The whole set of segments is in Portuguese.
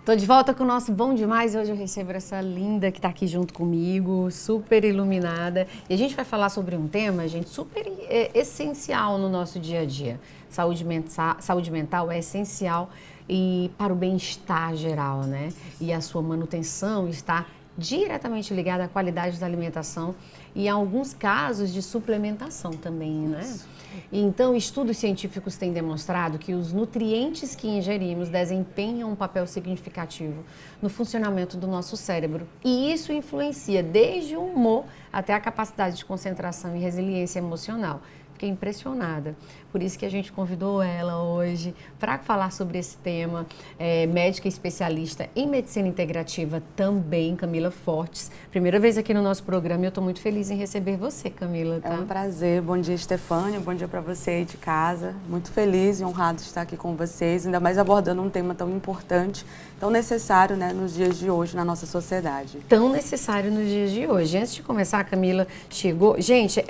Tô de volta com o nosso Bom Demais. Hoje eu recebo essa linda que tá aqui junto comigo, super iluminada. E a gente vai falar sobre um tema, gente, super essencial no nosso dia a dia. Saúde mental é essencial e para o bem-estar geral, né? E a sua manutenção está diretamente ligada à qualidade da alimentação e, em alguns casos, de suplementação também, né? Então, estudos científicos têm demonstrado que os nutrientes que ingerimos desempenham um papel significativo no funcionamento do nosso cérebro. E isso influencia desde o humor até a capacidade de concentração e resiliência emocional. Fiquei impressionada. Por isso que a gente convidou ela hoje para falar sobre esse tema. Médica especialista em medicina integrativa também, Camila Fortes. Primeira vez aqui no nosso programa e eu estou muito feliz em receber você, Camila. Tá? É um prazer. Bom dia, Stefânia. Bom dia para você aí de casa. Muito feliz e honrado de estar aqui com vocês, ainda mais abordando um tema tão importante, tão necessário, né, nos dias de hoje na nossa sociedade. Tão necessário nos dias de hoje. Antes de começar, a Camila chegou... Gente,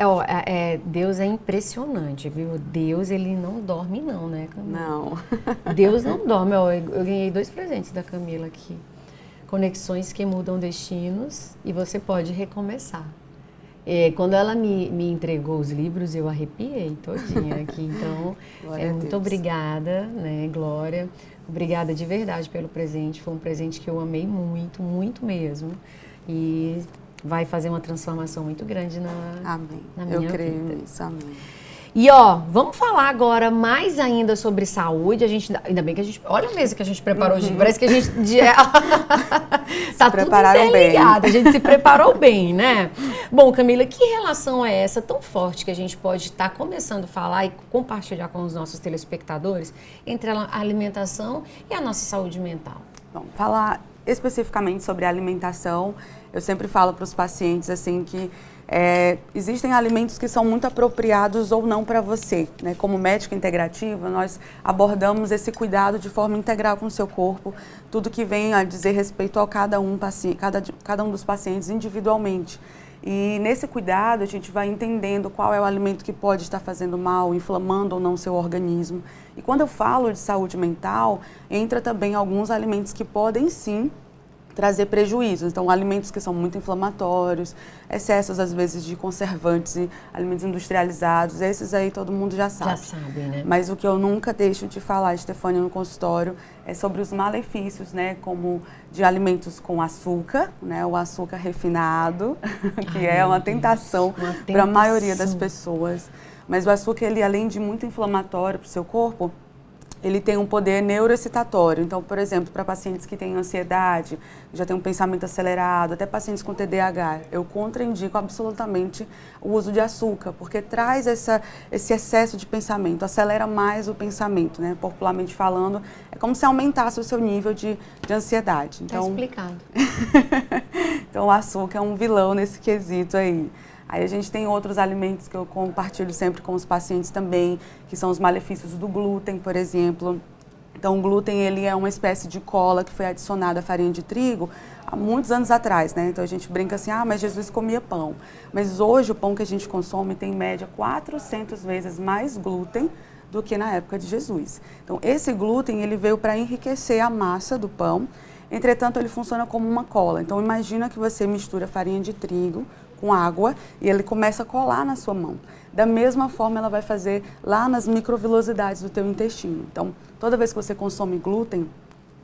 Deus é impressionante, viu? Deus, ele não dorme não, né, Camila? Não. Deus não dorme. Ó, eu ganhei 2 presentes da Camila aqui. Conexões que mudam destinos e você pode recomeçar. Quando ela me entregou os livros, eu arrepiei todinha aqui. Então, muito obrigada, né, Glória? Obrigada de verdade pelo presente. Foi um presente que eu amei muito, muito mesmo. E vai fazer uma transformação muito grande na minha vida. Eu creio nisso, amém. E vamos falar agora mais ainda sobre saúde. Ainda bem que a gente... Olha a mesa que a gente preparou hoje. Parece que a gente... Tá tudo interligado. A gente se preparou bem, né? Bom, Camila, que relação é essa tão forte que a gente pode estar começando a falar e compartilhar com os nossos telespectadores entre a alimentação e a nossa saúde mental? Bom, falar especificamente sobre a alimentação, eu sempre falo para os pacientes assim que existem alimentos que são muito apropriados ou não para você, né? Como médica integrativa, nós abordamos esse cuidado de forma integral com o seu corpo, tudo que vem a dizer respeito a cada um dos pacientes individualmente. E nesse cuidado a gente vai entendendo qual é o alimento que pode estar fazendo mal, inflamando ou não o seu organismo. E quando eu falo de saúde mental, entra também alguns alimentos que podem sim trazer prejuízos. Então, alimentos que são muito inflamatórios, excessos, às vezes, de conservantes e alimentos industrializados, esses aí todo mundo já sabe. Já sabe, né? Mas o que eu nunca deixo de falar, Stefânia, no consultório, é sobre os malefícios, né? Como de alimentos com açúcar, né? O açúcar refinado, que é uma tentação para a maioria das pessoas. Mas o açúcar, ele, além de muito inflamatório para o seu corpo, ele tem um poder neuroexcitatório. Então, por exemplo, para pacientes que têm ansiedade, já têm um pensamento acelerado, até pacientes com TDAH, eu contraindico absolutamente o uso de açúcar, porque traz esse excesso de pensamento, acelera mais o pensamento, né? Popularmente falando, é como se aumentasse o seu nível de ansiedade. Então, tá explicado. Então, o açúcar é um vilão nesse quesito aí. Aí a gente tem outros alimentos que eu compartilho sempre com os pacientes também, que são os malefícios do glúten, por exemplo. Então, o glúten, ele é uma espécie de cola que foi adicionada à farinha de trigo há muitos anos atrás, né? Então, a gente brinca assim, mas Jesus comia pão. Mas hoje, o pão que a gente consome tem, em média, 400 vezes mais glúten do que na época de Jesus. Então, esse glúten, ele veio para enriquecer a massa do pão. Entretanto, ele funciona como uma cola. Então, imagina que você mistura farinha de trigo com água e ele começa a colar na sua mão. Da mesma forma, ela vai fazer lá nas microvilosidades do teu intestino. Então, toda vez que você consome glúten,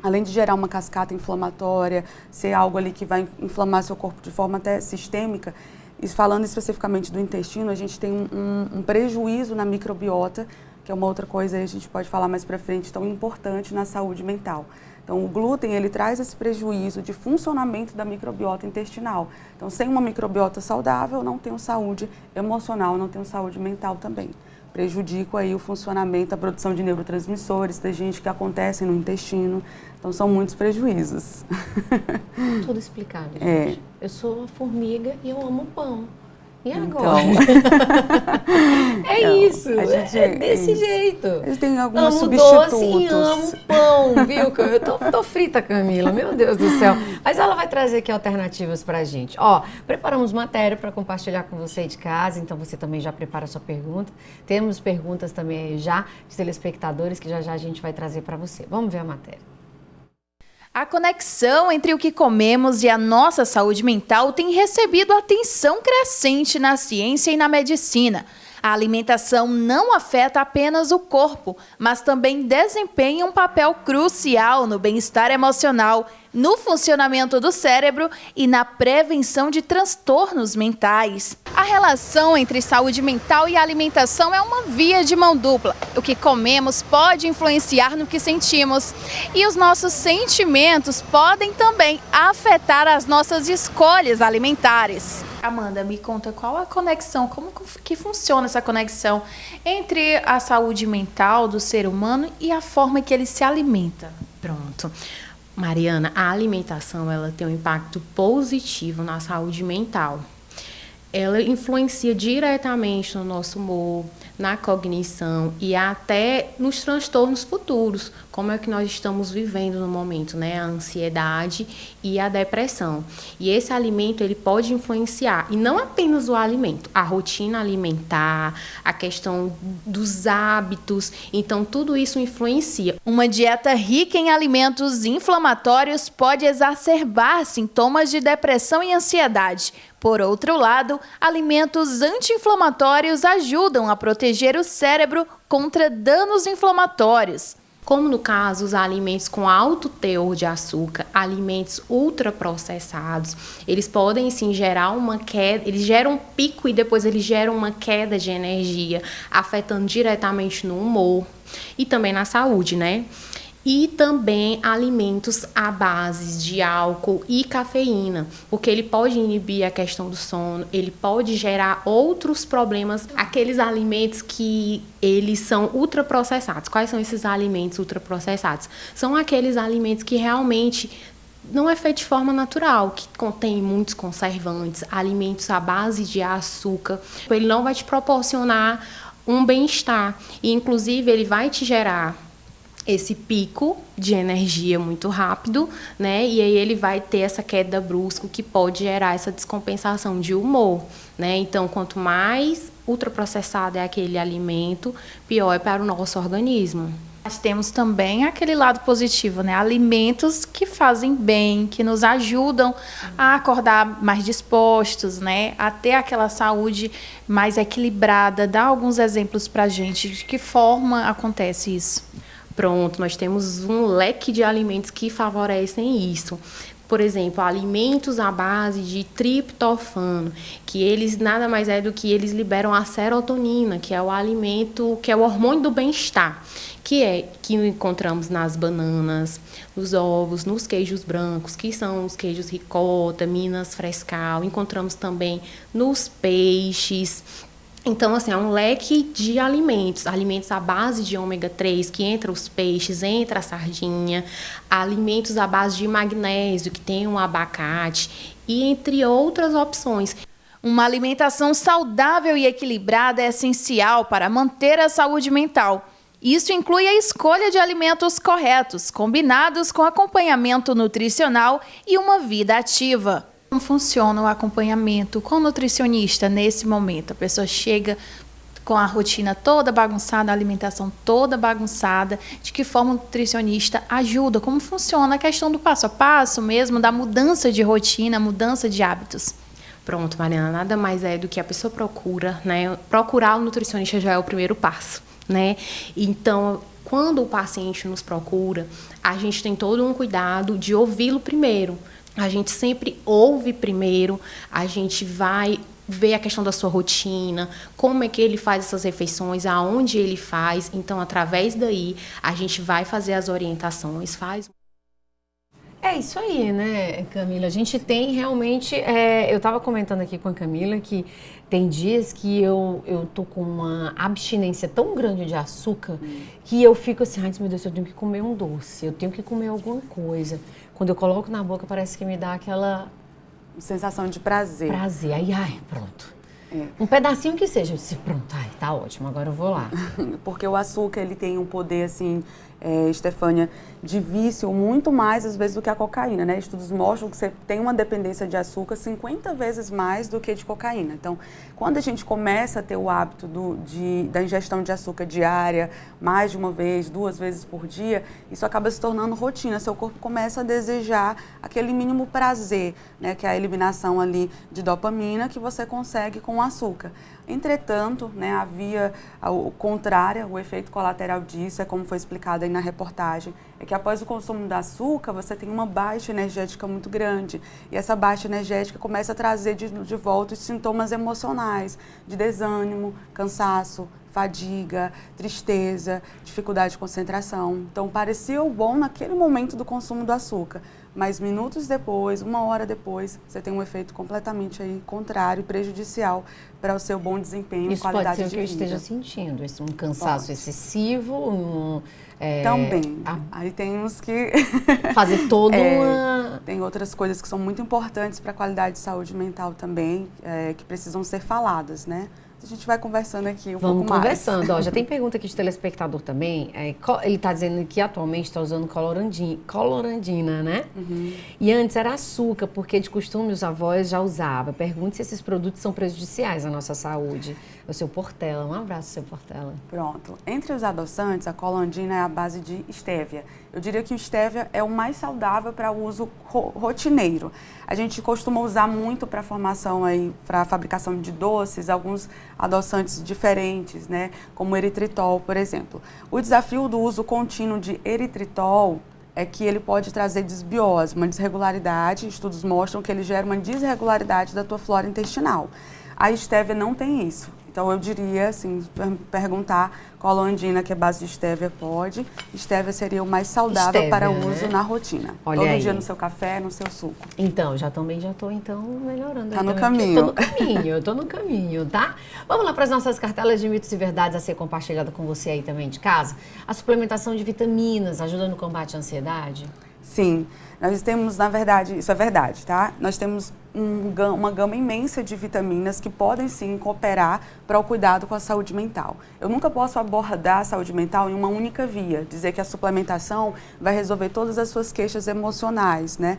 além de gerar uma cascata inflamatória, ser algo ali que vai inflamar seu corpo de forma até sistêmica, e falando especificamente do intestino, a gente tem um prejuízo na microbiota, que é uma outra coisa aí a gente pode falar mais para frente, tão importante na saúde mental. Então, o glúten, ele traz esse prejuízo de funcionamento da microbiota intestinal. Então, sem uma microbiota saudável, não tenho saúde emocional, não tenho saúde mental também. Prejudico aí o funcionamento, a produção de neurotransmissores, da gente que acontecem no intestino. Então, são muitos prejuízos. Tudo explicado, gente. Eu sou uma formiga e eu amo pão. E agora? Isso, é desse jeito. Eles têm alguns substitutos. Doce e amo pão, viu? Eu tô frita, Camila, meu Deus do céu. Mas ela vai trazer aqui alternativas pra gente. Preparamos matéria para compartilhar com você de casa, então você também já prepara a sua pergunta. Temos perguntas também já de telespectadores que já a gente vai trazer para você. Vamos ver a matéria. A conexão entre o que comemos e a nossa saúde mental tem recebido atenção crescente na ciência e na medicina. A alimentação não afeta apenas o corpo, mas também desempenha um papel crucial no bem-estar emocional, no funcionamento do cérebro e na prevenção de transtornos mentais. A relação entre saúde mental e alimentação é uma via de mão dupla. O que comemos pode influenciar no que sentimos e os nossos sentimentos podem também afetar as nossas escolhas alimentares. Amanda, me conta qual a conexão, como que funciona essa conexão entre a saúde mental do ser humano e a forma que ele se alimenta? Pronto. Mariana, a alimentação ela tem um impacto positivo na saúde mental. Ela influencia diretamente no nosso humor, na cognição e até nos transtornos futuros, como é que nós estamos vivendo no momento, né? A ansiedade e a depressão. E esse alimento, ele pode influenciar, e não apenas o alimento, a rotina alimentar, a questão dos hábitos, então tudo isso influencia. Uma dieta rica em alimentos inflamatórios pode exacerbar sintomas de depressão e ansiedade. Por outro lado, alimentos anti-inflamatórios ajudam a proteger o cérebro contra danos inflamatórios. Como no caso, os alimentos com alto teor de açúcar, alimentos ultraprocessados, eles podem sim gerar uma queda, eles geram um pico e depois eles geram uma queda de energia, afetando diretamente no humor e também na saúde, né? E também alimentos à base de álcool e cafeína, porque ele pode inibir a questão do sono, ele pode gerar outros problemas, aqueles alimentos que eles são ultraprocessados. Quais são esses alimentos ultraprocessados? São aqueles alimentos que realmente não é feito de forma natural, que contém muitos conservantes, alimentos à base de açúcar. Ele não vai te proporcionar um bem-estar e, inclusive, ele vai te gerar esse pico de energia muito rápido, né? E aí ele vai ter essa queda brusca que pode gerar essa descompensação de humor, né? Então, quanto mais ultraprocessado é aquele alimento, pior é para o nosso organismo. Nós temos também aquele lado positivo, né? Alimentos que fazem bem, que nos ajudam a acordar mais dispostos, né? A ter aquela saúde mais equilibrada. Dá alguns exemplos para a gente de que forma acontece isso. Pronto, nós temos um leque de alimentos que favorecem isso. Por exemplo, alimentos à base de triptofano, que eles nada mais é do que eles liberam a serotonina, que é o alimento, que é o hormônio do bem-estar, que encontramos nas bananas, nos ovos, nos queijos brancos, que são os queijos ricota, Minas Frescal, encontramos também nos peixes. Então, assim, é um leque de alimentos à base de ômega 3, que entra os peixes, entra a sardinha, alimentos à base de magnésio, que tem o abacate, e entre outras opções. Uma alimentação saudável e equilibrada é essencial para manter a saúde mental. Isso inclui a escolha de alimentos corretos, combinados com acompanhamento nutricional e uma vida ativa. Como funciona o acompanhamento com o nutricionista nesse momento? A pessoa chega com a rotina toda bagunçada, a alimentação toda bagunçada. De que forma o nutricionista ajuda? Como funciona a questão do passo a passo mesmo, da mudança de rotina, mudança de hábitos? Pronto, Mariana, nada mais é do que a pessoa procura, né? Procurar o nutricionista já é o primeiro passo, né? Então, quando o paciente nos procura, a gente tem todo um cuidado de ouvi-lo primeiro. A gente sempre ouve primeiro, a gente vai ver a questão da sua rotina, como é que ele faz essas refeições, aonde ele faz. Então, através daí, a gente vai fazer as orientações, faz. É isso aí, né, Camila? A gente tem realmente... eu estava comentando aqui com a Camila que tem dias que eu tô com uma abstinência tão grande de açúcar que eu fico assim, ai meu Deus, eu tenho que comer um doce, eu tenho que comer alguma coisa. Quando eu coloco na boca, parece que me dá aquela... sensação de prazer. Prazer. Aí, ai, pronto. Um pedacinho que seja. Eu disse, pronto, ai, tá ótimo, agora eu vou lá. Porque o açúcar, ele tem um poder, assim, Estefânia, de vício muito mais, às vezes, do que a cocaína, né? Estudos mostram que você tem uma dependência de açúcar 50 vezes mais do que de cocaína. Então, quando a gente começa a ter o hábito da ingestão de açúcar diária, mais de uma vez, 2 vezes por dia, isso acaba se tornando rotina. Seu corpo começa a desejar aquele mínimo prazer, né? Que é a eliminação ali de dopamina que você consegue com o açúcar. Entretanto, né, havia o contrário, o efeito colateral disso, é como foi explicado aí na reportagem, é que após o consumo do açúcar, você tem uma baixa energética muito grande. E essa baixa energética começa a trazer de volta os sintomas emocionais, de desânimo, cansaço, fadiga, tristeza, dificuldade de concentração. Então, parecia o bom naquele momento do consumo do açúcar, mas minutos depois, 1 hora depois, você tem um efeito completamente aí contrário e prejudicial para o seu bom desempenho e qualidade de vida. Isso pode ser o que eu esteja sentindo, um cansaço excessivo, Também. Aí tem uns que... fazer toda uma... Tem outras coisas que são muito importantes para a qualidade de saúde mental também, que precisam ser faladas, né? A gente vai conversando aqui pouco mais. Vamos conversando. Ó, já tem pergunta aqui de telespectador também. Ele está dizendo que atualmente está usando colorandina, né? Uhum. E antes era açúcar, porque de costume os avós já usavam. Pergunte se esses produtos são prejudiciais à nossa saúde. É o seu Portela. Um abraço, seu Portela. Pronto. Entre os adoçantes, a colorandina é a base de estévia. Eu diria que o estévia é o mais saudável para uso rotineiro. A gente costuma usar muito para formação aí, para a fabricação de doces, alguns adoçantes diferentes, né? Como o eritritol, por exemplo. O desafio do uso contínuo de eritritol é que ele pode trazer desbiose, uma desregularidade. Estudos mostram que ele gera uma desregularidade da tua flora intestinal. A estévia não tem isso. Então, eu diria, assim, perguntar colorandina, que é base de estévia, pode. Estévia seria o mais saudável para o uso na rotina. Olha todo aí. Dia no seu café, no seu suco. Então, já estou melhorando. Tá no caminho. Eu tô no caminho, tá? Vamos lá para as nossas cartelas de mitos e verdades a ser compartilhada com você aí também de casa. A suplementação de vitaminas ajuda no combate à ansiedade? Sim, nós temos, na verdade, isso é verdade, tá? Nós temos uma gama imensa de vitaminas que podem sim cooperar para o cuidado com a saúde mental. Eu nunca posso abordar a saúde mental em uma única via, dizer que a suplementação vai resolver todas as suas queixas emocionais, né?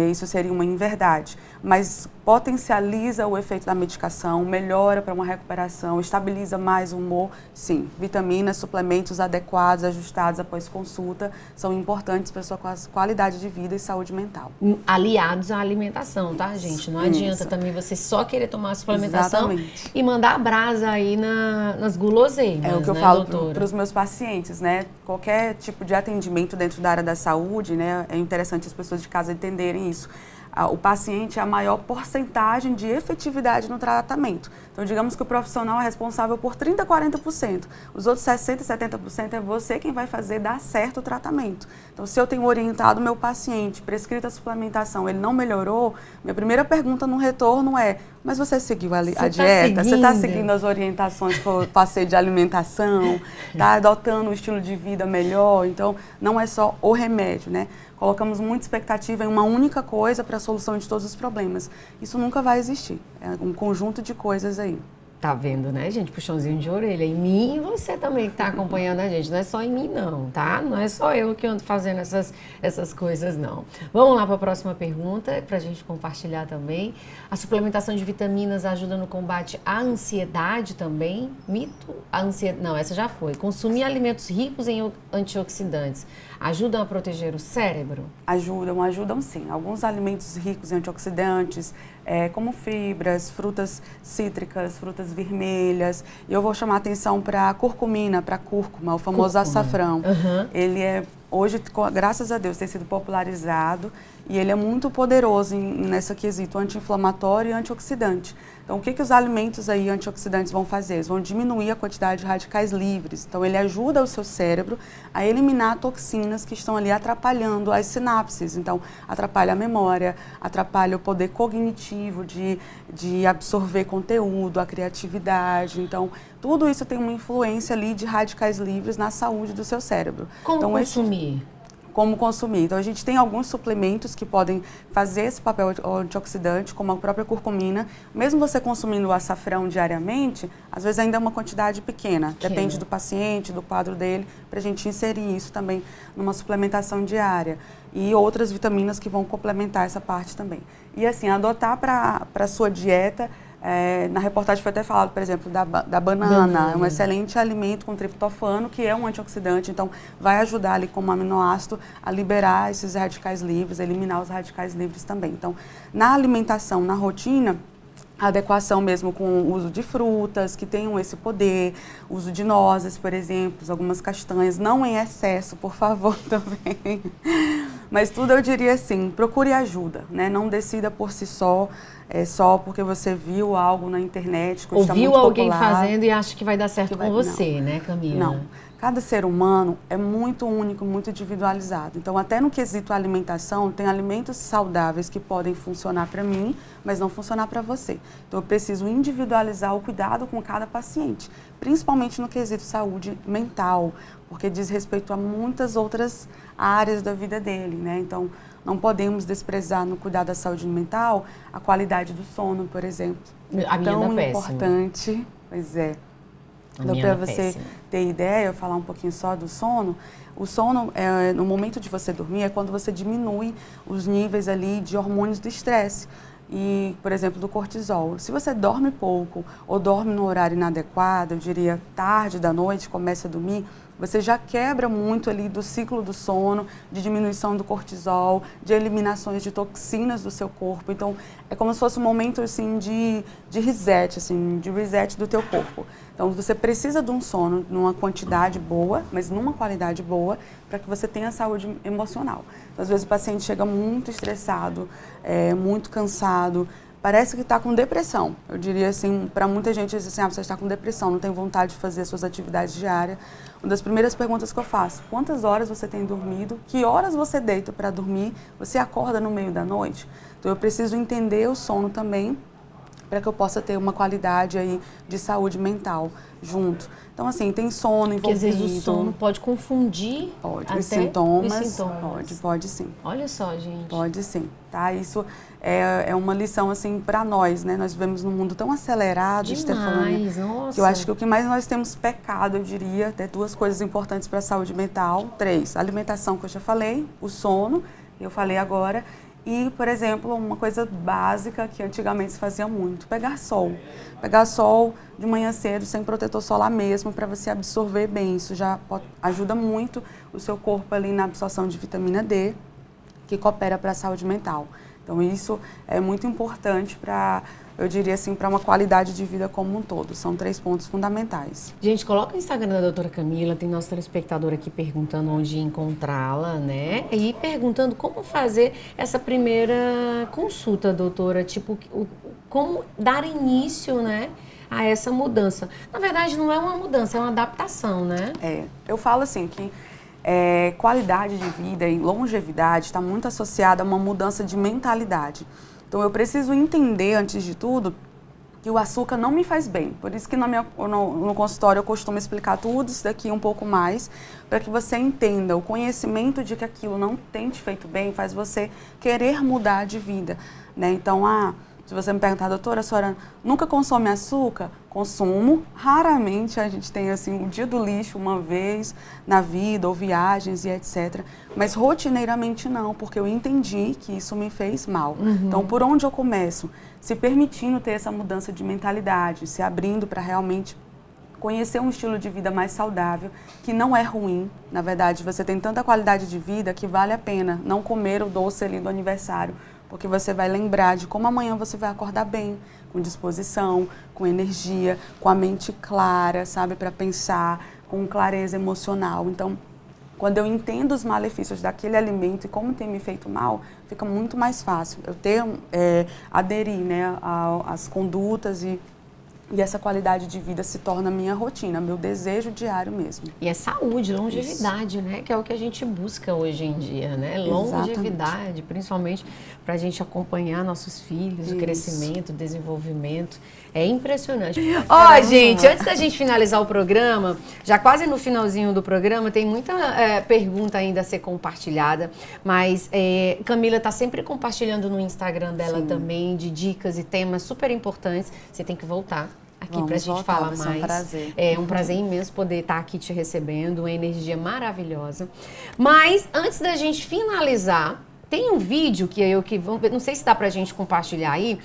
Isso seria uma inverdade, mas potencializa o efeito da medicação, melhora para uma recuperação, estabiliza mais o humor. Sim, vitaminas, suplementos adequados, ajustados após consulta, são importantes para a sua qualidade de vida e saúde mental. Aliados à alimentação, tá, gente? Não adianta também você só querer tomar a suplementação. Exatamente. E mandar a brasa aí nas guloseimas, É o que eu falo para os meus pacientes, né? Qualquer tipo de atendimento dentro da área da saúde, né? É interessante as pessoas de casa entenderem isso. O paciente é a maior porcentagem de efetividade no tratamento. Então, digamos que o profissional é responsável por 30%, 40%. Os outros 60%, 70% é você quem vai fazer dar certo o tratamento. Então, se eu tenho orientado o meu paciente, prescrito a suplementação, ele não melhorou, minha primeira pergunta no retorno é: mas você seguiu a dieta? Você está seguindo as orientações que eu passei de alimentação? Está adotando um estilo de vida melhor? Então, não é só o remédio, né? Colocamos muita expectativa em uma única coisa para a solução de todos os problemas. Isso nunca vai existir. É um conjunto de coisas aí. Tá vendo, né, gente? Puxãozinho de orelha. Em mim e você também que tá acompanhando a gente. Não é só em mim, não, tá? Não é só eu que ando fazendo essas coisas, não. Vamos lá para a próxima pergunta, pra gente compartilhar também. A suplementação de vitaminas ajuda no combate à ansiedade também? Mito? Não, essa já foi. Consumir alimentos ricos em antioxidantes ajudam a proteger o cérebro? Ajudam sim. Alguns alimentos ricos em antioxidantes, como fibras, frutas cítricas, frutas vermelhas. E eu vou chamar a atenção para a curcumina, para a cúrcuma, o famoso açafrão. Uhum. Ele é, hoje, graças a Deus, tem sido popularizado e ele é muito poderoso nessa quesito anti-inflamatório e antioxidante. Então, o que os alimentos aí antioxidantes vão fazer? Eles vão diminuir a quantidade de radicais livres. Então, ele ajuda o seu cérebro a eliminar toxinas que estão ali atrapalhando as sinapses. Então, atrapalha a memória, atrapalha o poder cognitivo de absorver conteúdo, a criatividade. Então, tudo isso tem uma influência ali de radicais livres na saúde do seu cérebro. Como então, consumir? como consumir. Então, a gente tem alguns suplementos que podem fazer esse papel antioxidante, como a própria curcumina. Mesmo você consumindo o açafrão diariamente, às vezes ainda é uma quantidade pequena. Depende do paciente, do quadro dele, para a gente inserir isso também numa suplementação diária. E outras vitaminas que vão complementar essa parte também. E assim, adotar para a sua dieta. Na reportagem foi até falado, por exemplo, da banana. É um excelente alimento com triptofano, que é um antioxidante, então vai ajudar ali como aminoácido a liberar esses radicais livres, a eliminar os radicais livres também. Então, na alimentação, na rotina, a adequação mesmo com o uso de frutas que tenham esse poder, uso de nozes, por exemplo, algumas castanhas, não em excesso, por favor, também. Mas tudo eu diria assim, procure ajuda, né? Não decida por si só, só porque você viu algo na internet que está muito Ouviu alguém popular, fazendo e acha que vai dar certo com você, né, Camila? Não. Cada ser humano é muito único, muito individualizado. Então, até no quesito alimentação, tem alimentos saudáveis que podem funcionar para mim, mas não funcionar para você. Então, eu preciso individualizar o cuidado com cada paciente, principalmente no quesito saúde mental, porque diz respeito a muitas outras áreas da vida dele, né? Então, não podemos desprezar no cuidado da saúde mental a qualidade do sono, por exemplo. A minha tão anda importante, pois é. Então, para você ter ideia, eu falar um pouquinho só do sono, o sono, no momento de você dormir, é quando você diminui os níveis ali de hormônios do estresse. E, por exemplo, do cortisol. Se você dorme pouco ou dorme no horário inadequado, eu diria tarde da noite, começa a dormir, você já quebra muito ali do ciclo do sono, de diminuição do cortisol, de eliminações de toxinas do seu corpo. Então, é como se fosse um momento assim, de reset, assim, de reset do teu corpo. Então, você precisa de um sono numa quantidade boa, mas numa qualidade boa, para que você tenha saúde emocional. Então, às vezes o paciente chega muito estressado, muito cansado, parece que está com depressão. Eu diria assim, para muita gente diz assim, você está com depressão, não tem vontade de fazer as suas atividades diárias. Uma das primeiras perguntas que eu faço, quantas horas você tem dormido? Que horas você deita para dormir? Você acorda no meio da noite? Então eu preciso entender o sono também, para que eu possa ter uma qualidade aí de saúde mental junto. Então, assim, tem sono envolvido. Porque às vezes o sono pode confundir os sintomas. Pode sim. Olha só, gente. Pode sim, tá? Isso é uma lição, assim, para nós, né? Nós vivemos num mundo tão acelerado, Demais, nossa. Que eu acho que o que mais nós temos pecado, eu diria, até 2 coisas importantes para a saúde mental. 3, a alimentação, que eu já falei, o sono, eu falei agora. E, por exemplo, uma coisa básica que antigamente se fazia muito, pegar sol. Pegar sol de manhã cedo, sem protetor solar mesmo, para você absorver bem. Isso já ajuda muito o seu corpo ali na absorção de vitamina D, que coopera para a saúde mental. Então, isso é muito importante para, eu diria assim, para uma qualidade de vida como um todo. São 3 pontos fundamentais. Gente, coloca o Instagram da doutora Camila, tem nosso telespectador aqui perguntando onde encontrá-la, né? E perguntando como fazer essa primeira consulta, doutora, tipo, como dar início, né, a essa mudança. Na verdade, não é uma mudança, é uma adaptação, né? Eu falo assim que qualidade de vida e longevidade está muito associada a uma mudança de mentalidade. Então, eu preciso entender, antes de tudo, que o açúcar não me faz bem. Por isso que no consultório eu costumo explicar tudo isso daqui um pouco mais, para que você entenda. O conhecimento de que aquilo não tem te feito bem faz você querer mudar de vida, né? Então, se você me perguntar, doutora, a senhora nunca consome açúcar? Consumo. Raramente a gente tem assim, o dia do lixo uma vez na vida, ou viagens e etc. Mas rotineiramente não, porque eu entendi que isso me fez mal. Então, por onde eu começo? Se permitindo ter essa mudança de mentalidade, se abrindo para realmente conhecer um estilo de vida mais saudável, que não é ruim. Na verdade, você tem tanta qualidade de vida que vale a pena não comer o doce ali do aniversário, porque você vai lembrar de como amanhã você vai acordar bem, com disposição, com energia, com a mente clara, sabe, para pensar, com clareza emocional. Então, quando eu entendo os malefícios daquele alimento e como tem me feito mal, fica muito mais fácil eu aderir, né, às condutas e E essa qualidade de vida se torna minha rotina, meu desejo diário mesmo. E é saúde, longevidade, né? Que é o que a gente busca hoje em dia, né? Longevidade, principalmente para a gente acompanhar nossos filhos, o crescimento, o desenvolvimento. É impressionante. Ó, gente, antes da gente finalizar o programa, já quase no finalzinho do programa, tem muita pergunta ainda a ser compartilhada, mas Camila está sempre compartilhando no Instagram dela também de dicas e temas super importantes. Você tem que voltar aqui pra gente falar mais. É um prazer. É um prazer imenso poder estar aqui te recebendo, uma energia maravilhosa. Mas antes da gente finalizar, tem um vídeo que não sei se dá pra gente compartilhar aí,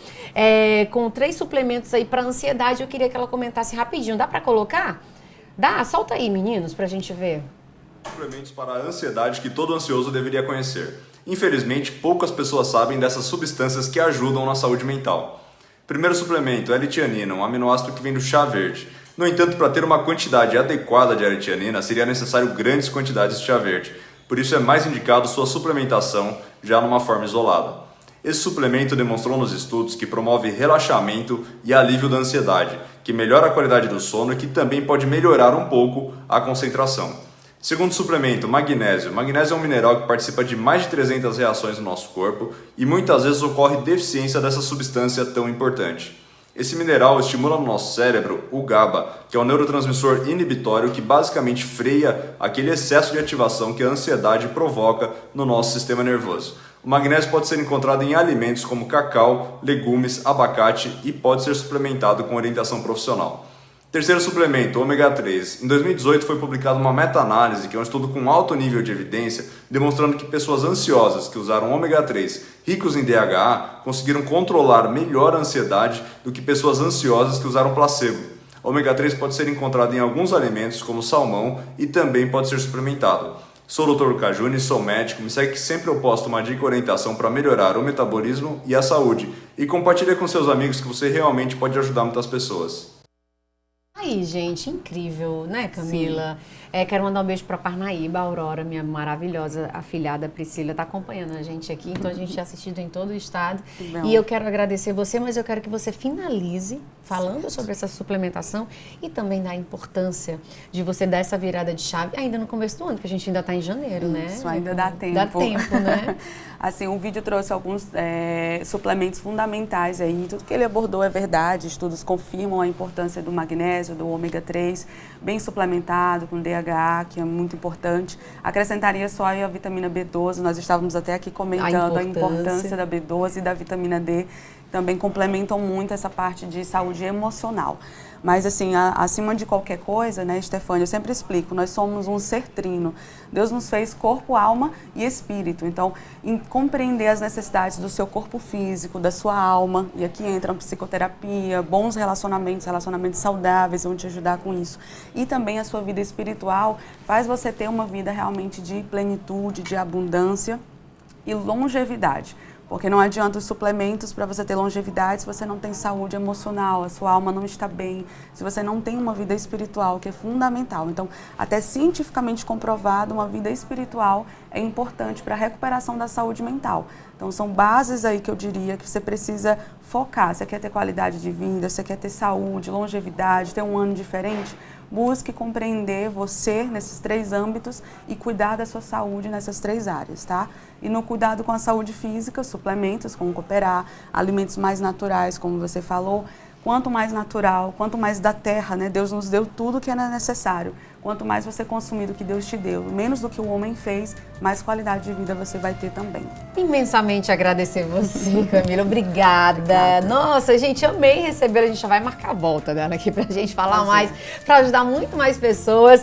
com 3 suplementos aí pra ansiedade. Eu queria que ela comentasse rapidinho. Dá pra colocar? Dá? Solta aí, meninos, pra gente ver. Suplementos para a ansiedade que todo ansioso deveria conhecer. Infelizmente, poucas pessoas sabem dessas substâncias que ajudam na saúde mental. Primeiro suplemento, L-tianina, um aminoácido que vem do chá verde. No entanto, para ter uma quantidade adequada de L-tianina, seria necessário grandes quantidades de chá verde. Por isso é mais indicado sua suplementação já numa forma isolada. Esse suplemento demonstrou nos estudos que promove relaxamento e alívio da ansiedade, que melhora a qualidade do sono e que também pode melhorar um pouco a concentração. Segundo suplemento, magnésio. Magnésio é um mineral que participa de mais de 300 reações no nosso corpo e muitas vezes ocorre deficiência dessa substância tão importante. Esse mineral estimula no nosso cérebro o GABA, que é um neurotransmissor inibitório que basicamente freia aquele excesso de ativação que a ansiedade provoca no nosso sistema nervoso. O magnésio pode ser encontrado em alimentos como cacau, legumes, abacate e pode ser suplementado com orientação profissional. Terceiro suplemento, ômega 3. Em 2018 foi publicada uma meta-análise, que é um estudo com alto nível de evidência, demonstrando que pessoas ansiosas que usaram ômega 3 ricos em DHA conseguiram controlar melhor a ansiedade do que pessoas ansiosas que usaram placebo. Ômega 3 pode ser encontrado em alguns alimentos, como salmão, e também pode ser suplementado. Sou o Dr. Cajuni, sou médico, me segue que sempre eu posto uma dica e orientação para melhorar o metabolismo e a saúde. E compartilhe com seus amigos que você realmente pode ajudar muitas pessoas. Aí, gente, incrível, né, Camila? Quero mandar um beijo para Parnaíba, a Aurora, minha maravilhosa afilhada Priscila, está acompanhando a gente aqui, então a gente é assistido em todo o estado. E eu quero agradecer você, mas eu quero que você finalize falando sobre essa suplementação e também da importância de você dar essa virada de chave ainda no começo do ano, que a gente ainda está em janeiro, né? Isso, ainda dá tempo. Dá tempo, né? Assim, o vídeo trouxe alguns suplementos fundamentais aí, tudo que ele abordou é verdade, estudos confirmam a importância do magnésio, do ômega 3, bem suplementado, com DHA, que é muito importante. Acrescentaria só aí a vitamina B12, nós estávamos até aqui comentando a importância da B12 e da vitamina D, também complementam muito essa parte de saúde emocional. Mas assim, acima de qualquer coisa, né, Stefânia, eu sempre explico, nós somos um ser trino. Deus nos fez corpo, alma e espírito. Então, em compreender as necessidades do seu corpo físico, da sua alma, e aqui entra a psicoterapia, bons relacionamentos saudáveis vão te ajudar com isso. E também a sua vida espiritual faz você ter uma vida realmente de plenitude, de abundância e longevidade. Porque não adianta os suplementos para você ter longevidade se você não tem saúde emocional, a sua alma não está bem, se você não tem uma vida espiritual, que é fundamental. Então, até cientificamente comprovado, uma vida espiritual é importante para a recuperação da saúde mental. Então, são bases aí que eu diria que você precisa focar. Você quer ter qualidade de vida, você quer ter saúde, longevidade, ter um ano diferente? Busque compreender você nesses 3 âmbitos e cuidar da sua saúde nessas 3 áreas, tá? E no cuidado com a saúde física, suplementos como Cooperar, alimentos mais naturais, como você falou. Quanto mais natural, quanto mais da terra, né? Deus nos deu tudo que era necessário. Quanto mais você consumir do que Deus te deu, menos do que o homem fez, mais qualidade de vida você vai ter também. Imensamente agradecer você, Camila. Obrigada. Nossa, gente, amei receber. A gente já vai marcar a volta dela aqui pra gente falar mais, pra ajudar muito mais pessoas.